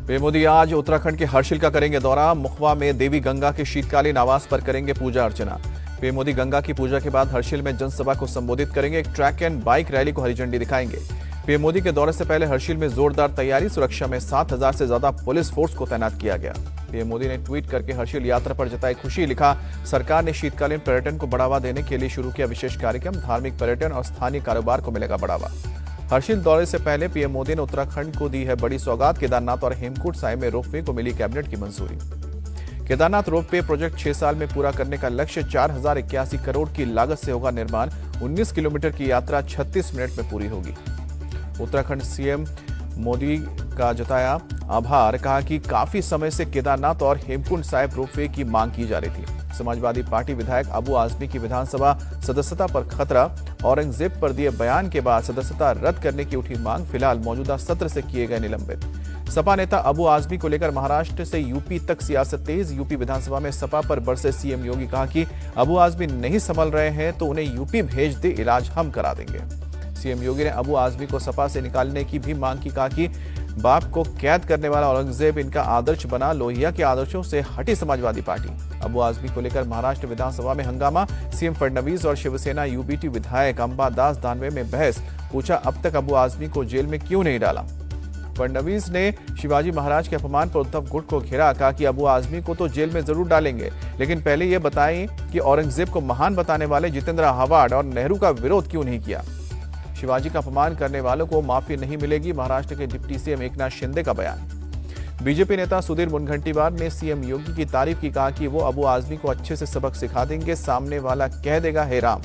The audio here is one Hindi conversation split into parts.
पीएम मोदी आज उत्तराखंड के हर्षिल का करेंगे दौरा। मुखवा में देवी गंगा के शीतकालीन आवास पर करेंगे पूजा अर्चना। पीएम मोदी गंगा की पूजा के बाद हर्षिल में जनसभा को संबोधित करेंगे। एक ट्रैक एंड बाइक रैली को हरी झंडी दिखाएंगे। पीएम मोदी के दौरे से पहले हर्षिल में जोरदार तैयारी। सुरक्षा में 7,000 से ज्यादा पुलिस फोर्स को तैनात किया गया। पीएम मोदी ने ट्वीट करके हर्षिल यात्रा पर जताई खुशी। लिखा, सरकार ने शीतकालीन पर्यटन को बढ़ावा देने के लिए शुरू किया विशेष कार्यक्रम। धार्मिक पर्यटन और स्थानीय कारोबार को मिलेगा बढ़ावा। हर्षिल दौरे से पहले पीएम मोदी ने उत्तराखंड को दी है बड़ी सौगात। केदारनाथ और हेमकुंड साहिब में रोपवे को मिली कैबिनेट की मंजूरी। केदारनाथ रोपवे प्रोजेक्ट 6 साल में पूरा करने का लक्ष्य। 4,081 करोड़ की लागत से होगा निर्माण। 19 किलोमीटर की यात्रा 36 मिनट में पूरी होगी। उत्तराखंड सीएम मोदी का जताया आभार। कहा कि काफी समय से केदारनाथ और हेमकुंड साहिब रोपवे की मांग की जा रही थी। समाजवादी पार्टी विधायक अबू आजमी की विधानसभा सदस्यता पर खतरा। औरंगजेब पर दिए बयान के बाद सदस्यता रद्द करने की उठी मांग। फिलहाल मौजूदा सत्र से किए गए निलंबित। सपा नेता अबू आजमी को लेकर महाराष्ट्र से यूपी तक सियासत तेज। यूपी विधानसभा में सपा पर बरसे सीएम योगी। कहा कि अबू आजमी नहीं संभल रहे हैं तो उन्हें यूपी भेज दे, इलाज हम करा देंगे। सीएम योगी ने अबू आजमी को सपा से निकालने की भी मांग की। कहा कि बाप को कैद करने वाला औरंगजेब इनका आदर्श बना। लोहिया के आदर्शों से हटी समाजवादी पार्टी। अबू आजमी को लेकर महाराष्ट्र विधानसभा में हंगामा। सीएम फडणवीस और शिवसेना यूबीटी विधायक अंबादास दानवे में बहस। पूछा, अब तक अबू आजमी को जेल में क्यों नहीं डाला। फडणवीस ने शिवाजी महाराज के अपमान पर उद्धव गुट को घेरा। कहा कि अबू आजमी को तो जेल में जरूर डालेंगे, लेकिन पहले यह बताएं कि औरंगजेब को महान बताने वाले जितेंद्र आव्हाड और नेहरू का विरोध क्यों नहीं किया। शिवाजी का अपमान करने वालों को माफी नहीं मिलेगी। महाराष्ट्र के डिप्टी सीएम एकनाथ शिंदे का बयान। बीजेपी नेता सुधीर मुनगंटीवार ने सीएम योगी की तारीफ की। कहा कि वो अबू आजमी को अच्छे से सबक सिखा देंगे, सामने वाला कह देगा हे राम।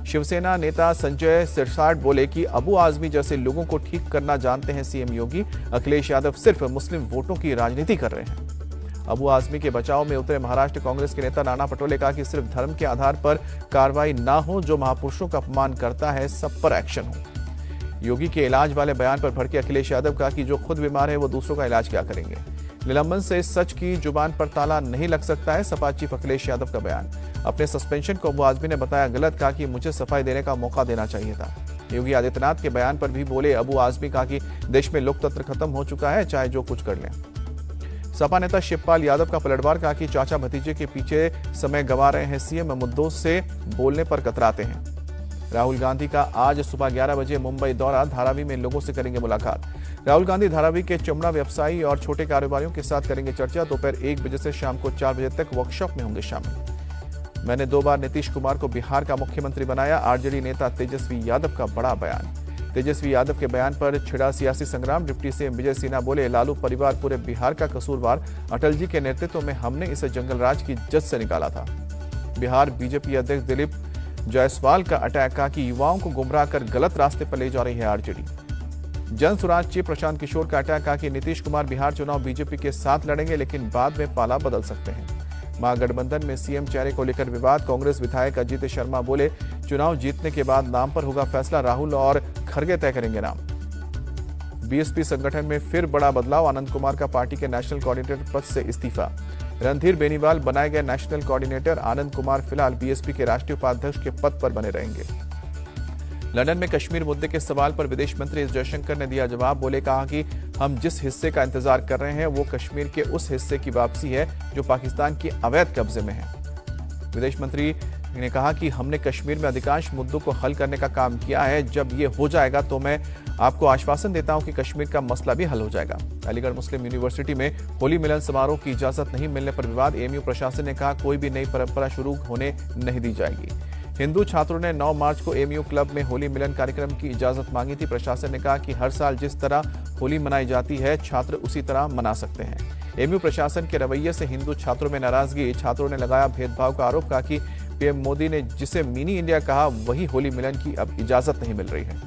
शिवसेना नेता संजय सिरसाट बोले कि अबू आजमी जैसे लोगों को ठीक करना जानते हैं सीएम योगी। अखिलेश यादव सिर्फ मुस्लिम वोटों की राजनीति कर रहे हैं। अबू आजमी के बचाव में उतरे महाराष्ट्र कांग्रेस के नेता नाना पटोले। कहा कि सिर्फ धर्म के आधार पर कार्रवाई ना हो। जो महापुरुषों का अपमान करता है सब पर एक्शन हो। योगी के इलाज वाले बयान पर भड़के अखिलेश यादव। कहा कि जो खुद बीमार है वो दूसरों का इलाज क्या करेंगे। निलंबन से सच की जुबान पर ताला नहीं लग सकता है। सपा चीफ अखिलेश यादव का बयान। अपने सस्पेंशन को अबू आजमी ने बताया गलत। कहा कि मुझे सफाई देने का मौका देना चाहिए था। योगी आदित्यनाथ के बयान पर भी बोले अबू आजमी। कहा कि देश में लोकतंत्र खत्म हो चुका है, चाहे जो कुछ कर लें। सपा नेता शिवपाल यादव का पलटवार। कहा कि चाचा भतीजे के पीछे समय गंवा रहे हैं सीएम, मुद्दों से बोलने पर कतराते हैं। राहुल गांधी का आज सुबह 11 बजे मुंबई दौरा। धारावी में लोगों से करेंगे मुलाकात। राहुल गांधी धारावी के चमड़ा व्यवसायी और छोटे कारोबारियों के साथ करेंगे चर्चा। दोपहर 1 बजे से शाम को 4 बजे तक वर्कशॉप में होंगे शामिल। मैंने 2 बार नीतीश कुमार को बिहार का मुख्यमंत्री बनाया। आरजेडी नेता तेजस्वी यादव का बड़ा बयान। तेजस्वी यादव के बयान पर छिड़ा सियासी संग्राम। डिप्टी सीएम विजय सिन्हा बोले लालू परिवार पूरे बिहार का कसूरवार। अटल जी के नेतृत्व में हमने इसे जंगल राज की जद से निकाला था। बिहार बीजेपी अध्यक्ष दिलीप जायसवाल का अटैक। कहा कि युवाओं को गुमराह कर गलत रास्ते पर ले जा रही है आरजेडी। जन स्वराज चीफ प्रशांत किशोर का अटैक। कहा कि नीतीश कुमार बिहार चुनाव बीजेपी के साथ लड़ेंगे, लेकिन बाद में पाला बदल सकते हैं। महागठबंधन में सीएम चेहरे को लेकर विवाद। कांग्रेस विधायक अजीत शर्मा बोले चुनाव जीतने के बाद नाम पर होगा फैसला। राहुल और खड़गे तय करेंगे नाम। बीएसपी संगठन में फिर बड़ा बदलाव। आनंद कुमार का पार्टी के नेशनल कोऑर्डिनेटर पद से इस्तीफा। रणधीर बेनीवाल बनाए गए नेशनल कोऑर्डिनेटर। आनंद कुमार फिलहाल बीएसपी के राष्ट्रीय उपाध्यक्ष के पद पर बने रहेंगे। लंदन में कश्मीर मुद्दे के सवाल पर विदेश मंत्री एस जयशंकर ने दिया जवाब। बोले कहा कि हम जिस हिस्से का इंतजार कर रहे हैं वो कश्मीर के उस हिस्से की वापसी है जो पाकिस्तान की अवैध कब्जे में है। विदेश मंत्री ने कहा कि हमने कश्मीर में अधिकांश मुद्दों को हल करने का काम किया है। जब ये हो जाएगा तो मैं आपको आश्वासन देता हूं कि कश्मीर का मसला भी हल हो जाएगा। अलीगढ़ मुस्लिम यूनिवर्सिटी में होली मिलन समारोह की इजाजत नहीं मिलने पर विवाद। एएमयू प्रशासन ने कहा कोई भी नई परंपरा शुरू होने नहीं दी जाएगी। हिंदू छात्रों ने 9 मार्च को एएमयू क्लब में होली मिलन कार्यक्रम की इजाजत मांगी थी। प्रशासन ने कहा कि हर साल जिस तरह होली मनाई जाती है छात्र उसी तरह मना सकते हैं। एएमयू प्रशासन के रवैये से हिंदू छात्रों में नाराजगी। छात्रों ने लगाया भेदभाव का आरोप। कहा कि पीएम मोदी ने जिसे मिनी इंडिया कहा वही होली मिलन की अब इजाजत नहीं मिल रही है।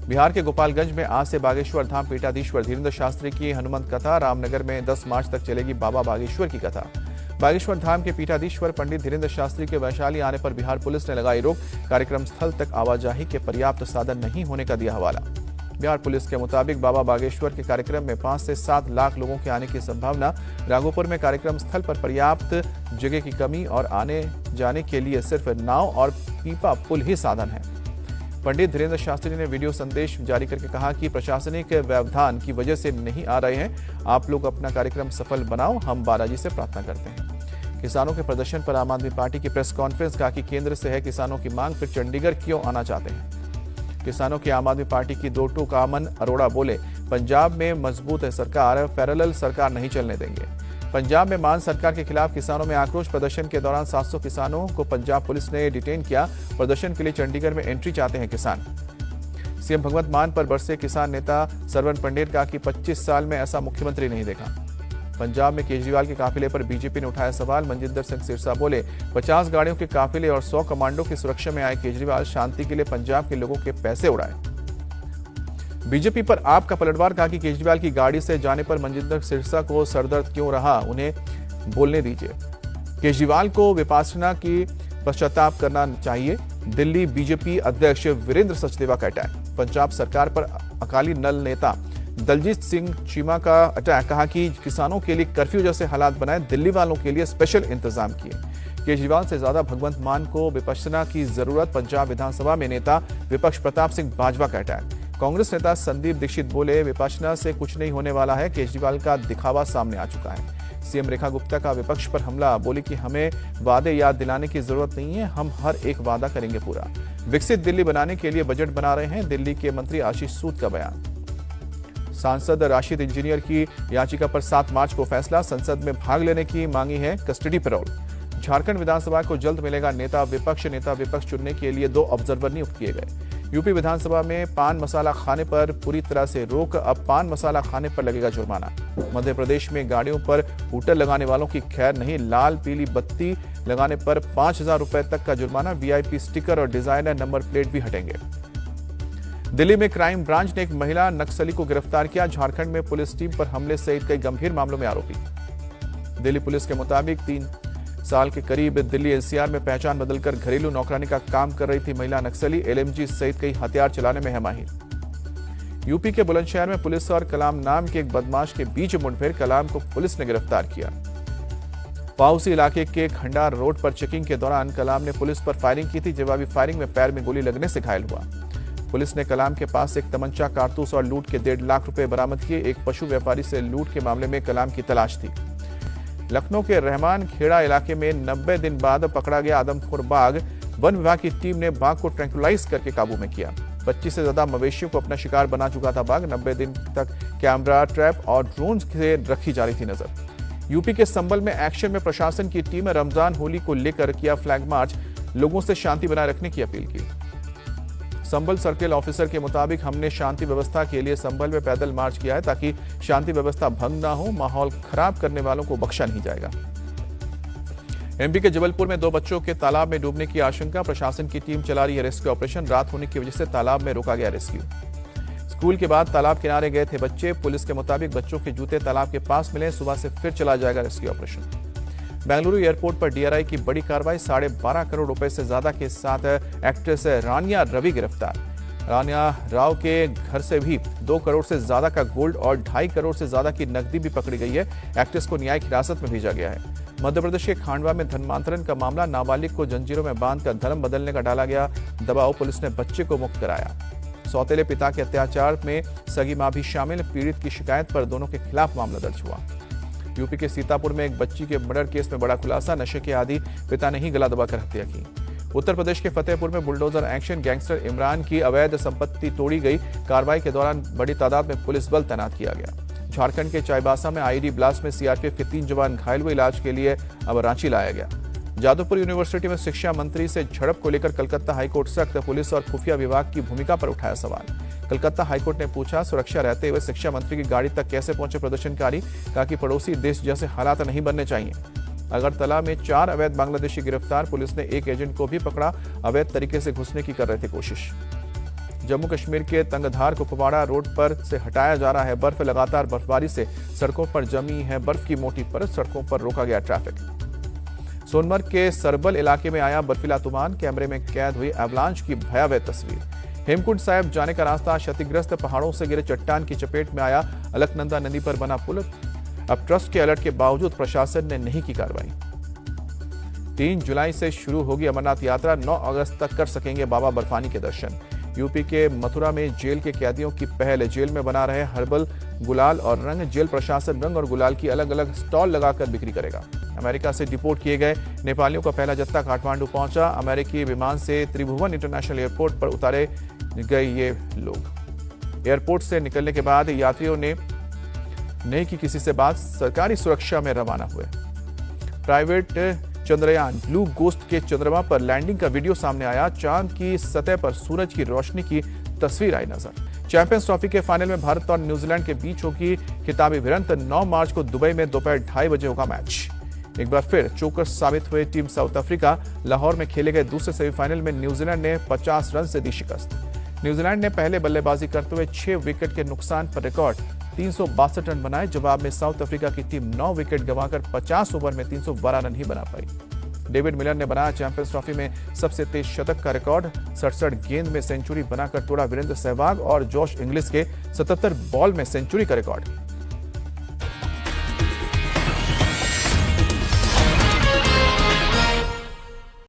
बिहार के गोपालगंज में आज से बागेश्वर धाम पीठाधीश्वर धीरेन्द्र शास्त्री की हनुमंत कथा। रामनगर में 10 मार्च तक चलेगी बाबा बागेश्वर की कथा। बागेश्वर धाम के पीठाधीश्वर पंडित धीरेन्द्र शास्त्री के वैशाली आने पर बिहार पुलिस ने लगाई रोक। कार्यक्रम स्थल तक आवाजाही के पर्याप्त साधन नहीं होने का दिया हवाला। बिहार पुलिस के मुताबिक बाबा बागेश्वर के कार्यक्रम में 5 से 7 लाख लोगों के आने की संभावना। राघोपुर में कार्यक्रम स्थल पर पर्याप्त जगह की कमी और आने जाने के लिए सिर्फ नाव और पीपा पुल ही साधन है। पंडित धीरेन्द्र शास्त्री ने वीडियो संदेश जारी करके कहा कि प्रशासनिक व्यवधान की वजह से नहीं आ रहे हैं। आप लोग अपना कार्यक्रम सफल बनाओ, हम बालाजी से प्रार्थना करते हैं। किसानों के प्रदर्शन पर आम आदमी पार्टी की प्रेस कॉन्फ्रेंस, कहा कि केंद्र से है किसानों की मांग, फिर चंडीगढ़ क्यों आना चाहते हैं। किसानों की आम आदमी पार्टी की दो टूक अमन अरोड़ा बोले, पंजाब में मजबूत है सरकार, पैरेलल सरकार नहीं चलने देंगे। पंजाब में मान सरकार के खिलाफ किसानों में आक्रोश, प्रदर्शन के दौरान 700 किसानों को पंजाब पुलिस ने डिटेन किया। प्रदर्शन के लिए चंडीगढ़ में एंट्री चाहते हैं किसान। सीएम भगवंत मान पर बरसे किसान नेता सरवन पंडेर, कहा कि 25 साल में ऐसा मुख्यमंत्री नहीं देखा। पंजाब में केजरीवाल के काफिले पर बीजेपी ने उठाया सवाल, मनजिंदर सिंह सिरसा बोले, 50 गाड़ियों के काफिले और 100 कमांडो की सुरक्षा में आए केजरीवाल, शांति के लिए पंजाब के लोगों के पैसे उड़ाए। बीजेपी पर आपका पलटवार, कहा कि केजरीवाल की गाड़ी से जाने पर मनजिंदर सिरसा को सरदर्द क्यों रहा, उन्हें बोलने दीजिए। केजरीवाल को विपासना की पश्चाताप करना चाहिए। दिल्ली बीजेपी अध्यक्ष वीरेंद्र सचदेवा का अटैक, पंजाब सरकार पर अकाली दल नेता दलजीत सिंह चीमा का अटैक, कहा कि किसानों के लिए कर्फ्यू जैसे हालात बनाए, दिल्ली वालों के लिए स्पेशल इंतजाम किए। केजरीवाल से ज्यादा भगवंत मान को विपश्यना की जरूरत, पंजाब विधानसभा में नेता विपक्ष प्रताप सिंह बाजवा का अटैक। कांग्रेस नेता संदीप दीक्षित बोले, विपश्यना से कुछ नहीं होने वाला है, केजरीवाल का दिखावा सामने आ चुका है। सीएम रेखा गुप्ता का विपक्ष पर हमला, बोली कि हमें वादे याद दिलाने की जरूरत नहीं है, हम हर एक वादा करेंगे पूरा। विकसित दिल्ली बनाने के लिए बजट बना रहे हैं, दिल्ली के मंत्री आशीष सूद का बयान। सांसद राशिद इंजीनियर की याचिका पर 7 मार्च को फैसला, संसद में भाग लेने की मांगी है कस्टडी पैरोल। झारखंड विधानसभा को जल्द मिलेगा नेता विपक्ष चुनने के लिए 2 ऑब्जर्वर नियुक्त किए गए। यूपी विधानसभा में पान मसाला खाने पर पूरी तरह से रोक, अब पान मसाला खाने पर लगेगा जुर्माना। मध्य प्रदेश में गाड़ियों पर हूटर लगाने वालों की खैर नहीं, लाल पीली बत्ती लगाने पर 5,000 रुपए तक का जुर्माना, वीआईपी स्टिकर और डिजाइनर नंबर प्लेट भी हटेंगे। दिल्ली में क्राइम ब्रांच ने एक महिला नक्सली को गिरफ्तार किया, झारखंड में पुलिस टीम पर हमले सहित कई गंभीर मामलों में आरोपी। दिल्ली पुलिस के मुताबिक 3 साल के करीब दिल्ली एनसीआर में पहचान बदलकर घरेलू नौकरानी का काम कर रही थी महिला नक्सली, एलएमजी सहित कई हथियार चलाने में है माहिर। यूपी के बुलंदशहर में पुलिस और कलाम नाम के एक बदमाश के बीच मुठभेड़, कलाम को पुलिस ने गिरफ्तार किया। पाउसी इलाके के खंडार रोड पर चेकिंग के दौरान कलाम ने पुलिस पर फायरिंग की थी, जवाबी फायरिंग में पैर में गोली लगने से घायल हुआ। पुलिस ने कलाम के पास एक तमंचा, कारतूस और लूट के 1.5 लाख रुपए बरामद किए। एक पशु व्यापारी से लूट के मामले में कलाम की तलाश थी। लखनऊ के रहमान खेड़ा इलाके में 90 दिन बाद पकड़ा गया आदमखोर बाघ, वन विभाग की टीम ने बाघ को ट्रैंकुलाइज करके काबू में किया। 25 से ज्यादा मवेशियों को अपना शिकार बना चुका था बाघ। 90 दिन तक कैमरा ट्रैप और ड्रोन से रखी जा रही थी नजर। यूपी के संभल में एक्शन में प्रशासन की टीम रमजान होली को लेकर किया फ्लैग मार्च, लोगों से शांति बनाए रखने की अपील की। संभल सर्किल ऑफिसर के मुताबिक हमने शांति व्यवस्था के लिए संभल में पैदल मार्च किया है ताकि शांति व्यवस्था भंग ना हो, माहौल खराब करने वालों को बख्शा नहीं जाएगा। एमपी के जबलपुर में 2 बच्चों के तालाब में डूबने की आशंका, प्रशासन की टीम चला रही है रेस्क्यू ऑपरेशन। रात होने की वजह से तालाब में रोका गया रेस्क्यू। स्कूल के बाद तालाब किनारे गए थे बच्चे, पुलिस के मुताबिक बच्चों के जूते तालाब के पास मिले, सुबह से फिर चला जाएगा रेस्क्यू ऑपरेशन। बेंगलुरु एयरपोर्ट पर डीआरआई की बड़ी कार्रवाई, 12.5 करोड़ रुपए से ज्यादा के साथ एक्ट्रेस रानिया रवि गिरफ्तार। रानिया राव के घर से भी 2 करोड़ से ज्यादा का गोल्ड और 2.5 करोड़ से ज्यादा की नकदी भी पकड़ी गई है। एक्ट्रेस को न्यायिक हिरासत में भेजा गया है। मध्य प्रदेश के खांडवा में धर्मांतरण का मामला, नाबालिग को जंजीरों में बांधकर धर्म बदलने का डाला गया दबाव, पुलिस ने बच्चे को मुक्त कराया। सौतेले पिता के अत्याचार में सगी मां भी शामिल, पीड़ित की शिकायत पर दोनों के खिलाफ मामला दर्ज हुआ। यूपी के सीतापुर में एक बच्ची के मर्डर केस में बड़ा खुलासा, नशे के आदी पिता ने ही गला दबाकर हत्या की। उत्तर प्रदेश के फतेहपुर में बुलडोजर एक्शन, गैंगस्टर इमरान की अवैध संपत्ति तोड़ी गई। कार्रवाई के दौरान बड़ी तादाद में पुलिस बल तैनात किया गया। झारखंड के चाईबासा में आईडी ब्लास्ट में सीआरपीएफ के 3 जवान घायल हुए, इलाज के लिए अब रांची लाया गया। जादवपुर यूनिवर्सिटी में शिक्षा मंत्री से झड़प को लेकर कलकत्ता हाईकोर्ट सख्त, पुलिस और खुफिया विभाग की भूमिका पर उठाया सवाल। कलकत्ता हाईकोर्ट ने पूछा, सुरक्षा रहते हुए शिक्षा मंत्री की गाड़ी तक कैसे पहुंचे प्रदर्शनकारी, कहा कि पड़ोसी देश जैसे हालात नहीं बनने चाहिए। अगरतला में 4 अवैध बांग्लादेशी गिरफ्तार, पुलिस ने एक एजेंट को भी पकड़ा, अवैध तरीके से घुसने की कर रहे थे कोशिश। जम्मू कश्मीर के तंगधार कुपवाड़ा रोड पर से हटाया जा रहा है बर्फ, लगातार बर्फबारी से सड़कों पर जमी है बर्फ की मोटी परत, सड़कों पर रोका गया ट्रैफिक। सोनमर्ग के सरबल इलाके में आया बर्फीला तूफान, कैमरे में कैद हुई एवलांच की भयावह तस्वीर। हेमकुंड साहिब जाने का रास्ता क्षतिग्रस्त, पहाड़ों से गिरे चट्टान की चपेट में आया, अलकनंदा नदी पर बना पुल। अब ट्रस्ट के अलर्ट के बावजूद प्रशासन ने नहीं की कार्रवाई। 3 जुलाई से शुरू होगी अमरनाथ यात्रा, 9 अगस्त तक कर सकेंगे बाबा बर्फानी के दर्शन। यूपी के मथुरा में जेल के कैदियों की पहल। जेल में बना रहे हर्बल, गुलाल और रंग। जेल प्रशासन रंग और गुलाल की अलग अलग स्टॉल लगाकर बिक्री करेगा। अमेरिका से डिपोर्ट किए गए नेपालियों का पहला जत्था काठमांडू पहुंचा। अमेरिकी विमान से त्रिभुवन इंटरनेशनल एयरपोर्ट पर उतारे गए ये लोग। एयरपोर्ट से निकलने के बाद यात्रियों ने नहीं की किसी से बात, सरकारी सुरक्षा में रवाना हुए। प्राइवेट चंद्रयान ब्लू गोस्ट के चंद्रमा पर लैंडिंग का वीडियो सामने आया। चांद की सतह पर सूरज की रोशनी की तस्वीर आई नजर। चैंपियंस ट्रॉफी के फाइनल में भारत और न्यूजीलैंड के बीच होगी खिताबी भिड़ंत। 9 मार्च को दुबई में दोपहर 2:30 बजे होगा मैच। एक बार फिर चोकर साबित हुए टीम साउथ अफ्रीका। लाहौर में खेले गए दूसरे सेमीफाइनल में न्यूजीलैंड ने 50 रन से दी शिकस्त। न्यूजीलैंड ने पहले बल्लेबाजी करते हुए 6 विकेट के नुकसान पर रिकॉर्ड 362 रन बनाए। जवाब में साउथ अफ्रीका की टीम 9 विकेट गंवाकर 50 ओवर में 312 रन ही बना पाई। डेविड मिलर ने बनाया चैंपियंस ट्रॉफी में सबसे तेज शतक का रिकॉर्ड। 67 गेंद में सेंचुरी बनाकर तोड़ा वीरेंद्र सहवाग और जॉश इंग्लिश के 77 बॉल में सेंचुरी का रिकॉर्ड।